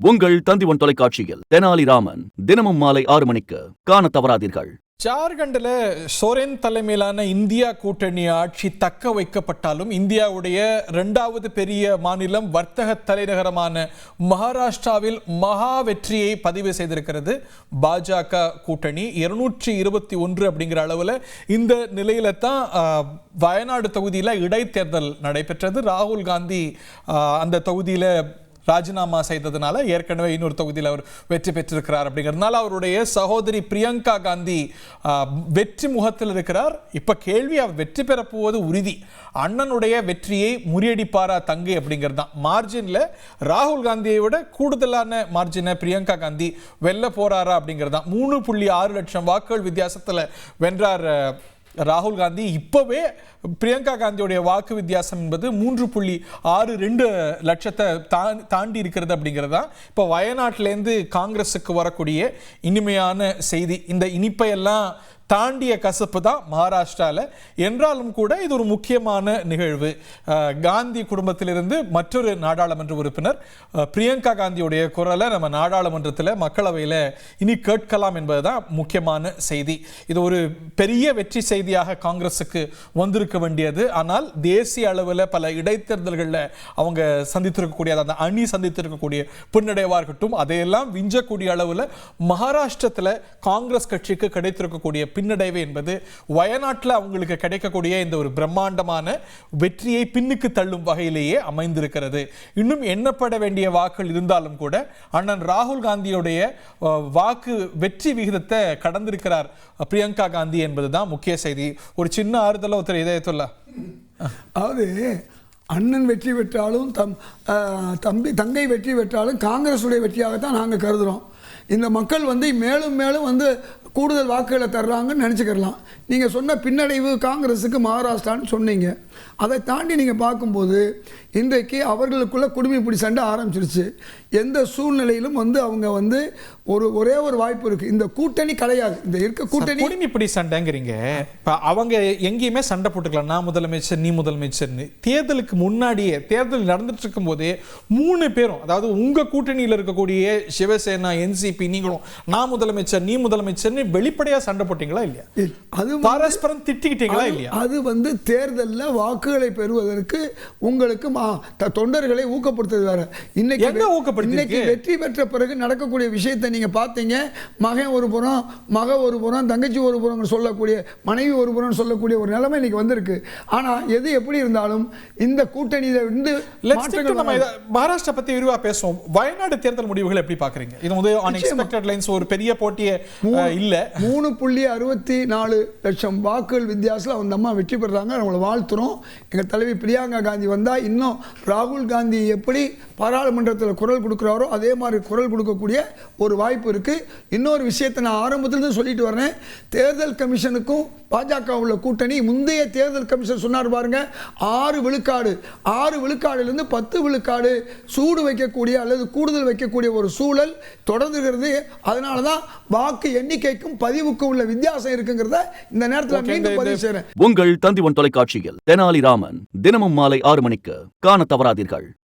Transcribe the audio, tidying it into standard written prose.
உங்கள் தந்திவன் தொலைக்காட்சியில் தெனாலி ராமன் தினமும் மாலை 6 மணிக்கு காண தவறாதீர்கள். ஜார்க்கண்டில் சோரன் தலைமையிலான இந்தியா கூட்டணி ஆட்சி தக்க வைக்கப்பட்டாலும் இந்தியாவுடைய இரண்டாவது பெரிய மாநிலம் வர்த்தக தலைநகரமான மகாராஷ்டிராவில் மகா வெற்றியை பதிவு செய்திருக்கிறது பாஜக கூட்டணி 221 அப்படிங்கிற அளவில். இந்த நிலையில தான் வயநாடு தொகுதியில் இடைத்தேர்தல் நடைபெற்றது. ராகுல் காந்தி அந்த தொகுதியில் ராஜினாமா செய்ததுனால ஏற்கனவே இன்னொரு தொகுதியில் அவர் வெற்றி பெற்றிருக்கிறார். அப்படிங்கிறதுனால அவருடைய சகோதரி பிரியங்கா காந்தி வெற்றி முகத்தில் இருக்கிறார். இப்ப கேள்வி, அவர் வெற்றி பெறப்போவது உறுதி. அண்ணனுடைய வெற்றியை முறியடிப்பாரா தங்கை அப்படிங்கிறது தான். மார்ஜின்ல ராகுல் காந்தியை விட கூடுதலான மார்ஜினை பிரியங்கா காந்தி வெல்ல போறாரா அப்படிங்கிறது தான். 3.6 லட்சம் வாக்குகள் வித்தியாசத்துல வென்றார் ராகுல் காந்தி. இப்பவே பிரியங்கா காந்தியுடைய வாக்கு வித்தியாசம் என்பது 3.62 லட்சத்தை தாண்டி இருக்கிறது அப்படிங்கிறது தான் இப்போ வயநாட்டிலேருந்து காங்கிரஸுக்கு வரக்கூடிய இனிமையான செய்தி. இந்த இனிப்பையெல்லாம் தாண்டிய கசப்பு தான் மகாராஷ்டிராவில். என்றாலும் கூட இது ஒரு முக்கியமான நிகழ்வு. காந்தி குடும்பத்திலிருந்து மற்றொரு நாடாளுமன்ற உறுப்பினர் பிரியங்கா காந்தியுடைய குரலை நம்ம நாடாளுமன்றத்தில் மக்களவையில் இனி கேட்கலாம் என்பதுதான் முக்கியமான செய்தி. இது ஒரு பெரிய வெற்றி செய்தியாக காங்கிரஸுக்கு வந்திருக்க வேண்டியது. ஆனால் தேசிய அளவில் பல இடைத்தேர்தல்களில் அவங்க சந்தித்திருக்கக்கூடிய அந்த அணி சந்தித்திருக்கக்கூடிய பின்னடைவாக இருக்கட்டும், அதையெல்லாம் விஞ்சக்கூடிய அளவில் மகாராஷ்டிரத்தில் காங்கிரஸ் கட்சிக்கு கிடைத்திருக்கக்கூடிய பின்னடைவு என்பது வயநாட்டில் அவங்களுக்கு கிடைக்கக்கூடிய இந்த ஒரு பிரம்மாண்டமான வெற்றியை பின்னுக்கு தள்ளும் வகையிலேயே அமைந்திருக்கிறது. இன்னும் எண்ணப்பட வேண்டிய வாக்குகள் இருந்தாலும் கூட அண்ணன் ராகுல் காந்தியுடைய வாக்கு வெற்றி விகிதத்தை கடந்திருக்கிறார் பிரியங்கா காந்தி என்பதுதான் முக்கிய செய்தி. ஒரு சின்ன ஆறுதல ஒருத்தர் இதயத்துள்ள அதாவது அண்ணன் வெற்றி பெற்றாலும் தங்கை வெற்றி பெற்றாலும் காங்கிரஸுடைய வெற்றியாகத்தான் நாங்கள் கருதுகிறோம். இந்த மக்கள் மேலும் மேலும் கூடுதல் வாக்குகளை தர்றாங்கன்னு நினச்சிக்கிறலாம். நீங்கள் சொன்ன பின்னடைவு காங்கிரஸுக்கு மகாராஷ்டிரான்னு சொன்னீங்க. அதை தாண்டி நீங்கள் பார்க்கும்போது இன்றைக்கு அவர்களுக்குள்ள குடிமைப்பிடி சண்டை ஆரம்பிச்சிருச்சு. எந்த சூழ்நிலையிலும் அவங்க ஒரே ஒரு வாய்ப்பு இருக்குது. இந்த கூட்டணி கிடையாது. இந்த இருக்க கூட்டணி குடிமைப்பிடி சண்டைங்கிறீங்க. இப்போ அவங்க எங்கேயுமே சண்டை போட்டுக்கலாம், நான் முதலமைச்சர் நீ முதலமைச்சர்னு. தேர்தலுக்கு முன்னாடியே தேர்தல் நடந்துட்டு இருக்கும் போதே 3 பேரும், அதாவது உங்கள் கூட்டணியில் இருக்கக்கூடிய சிவசேனா, என்சிபி, நீங்களும் நான் முதலமைச்சர் நீ முதலமைச்சர்னு வெளிப்படையாக சண்டை போட்டீங்களா இல்லையா? அது பரஸ்பரம் திட்டிக்கிட்டீங்களா இல்லையா? அது தேர்தலில் வாக்குகளை பெறுவதற்கு உங்களுக்கு தொண்டர்களை ஊக்கப்படுத்துறது வேற. இன்னைக்கு வெற்றி பெற்ற பிறகு நடக்கக்கூடிய விஷயத்தை நீங்க பார்த்தீங்க. மகன் ஒரு புறம், மக ஒரு புறம், தங்கச்சி ஒரு புறம் சொல்லக்கூடிய, மனைவி ஒரு புறம் சொல்லக்கூடிய ஒரு நிலைமை இன்னைக்கு வந்திருக்கு. ஆனா எது எப்படி இருந்தாலும் இந்த கூட்டணியில இருந்து மகாராஷ்டிரா பத்தி விரிவா பேசுவோம். வயநாடு தேர்தல் முடிவுகள் எப்படி பாக்குறீங்க? இது அன்எக்ஸ்பெக்டட் லைன்ஸ், ஒரு பெரிய போட்டியே இல்ல. 3.64 லட்சம் வாக்குகள் வித்தியாசத்தில் அந்த அம்மா வெற்றி பெறாங்க. அவங்களை வாழ்த்துறோம். எங்கள் தலைவி பிரியங்கா காந்தி வந்தால் இன்னும் ராகுல் காந்தி எப்படி பாராளுமன்றத்தில் குரல் கொடுக்குறாரோ அதே மாதிரி குரல் கொடுக்கக்கூடிய ஒரு வாய்ப்பு இருக்குது. இன்னொரு விஷயத்தை நான் ஆரம்பத்திலிருந்து சொல்லிட்டு வரேன். தேர்தல் கமிஷனுக்கும் பாஜக உள்ள கூட்டணி, முந்தைய தேர்தல் கமிஷன் சொன்னார் பாருங்க, 6 விழுக்காடுலேருந்து 10 விழுக்காடு சூடு வைக்கக்கூடிய அல்லது கூடுதல் வைக்கக்கூடிய ஒரு சூழல் தொடர்ந்துகிறது. அதனால தான் வாக்கு எண்ணிக்கைக்கும் பதிவுக்கும் உள்ள வித்தியாசம் இருக்குங்கிறத இந்த நேரத்தில் மீண்டும் பதிவு செய்கிறேன். உங்கள் தந்திவன் தொலைக்காட்சியில் தெனாலி ராமன் தினமும் மாலை 6 மணிக்கு காண தவறாதீர்கள்.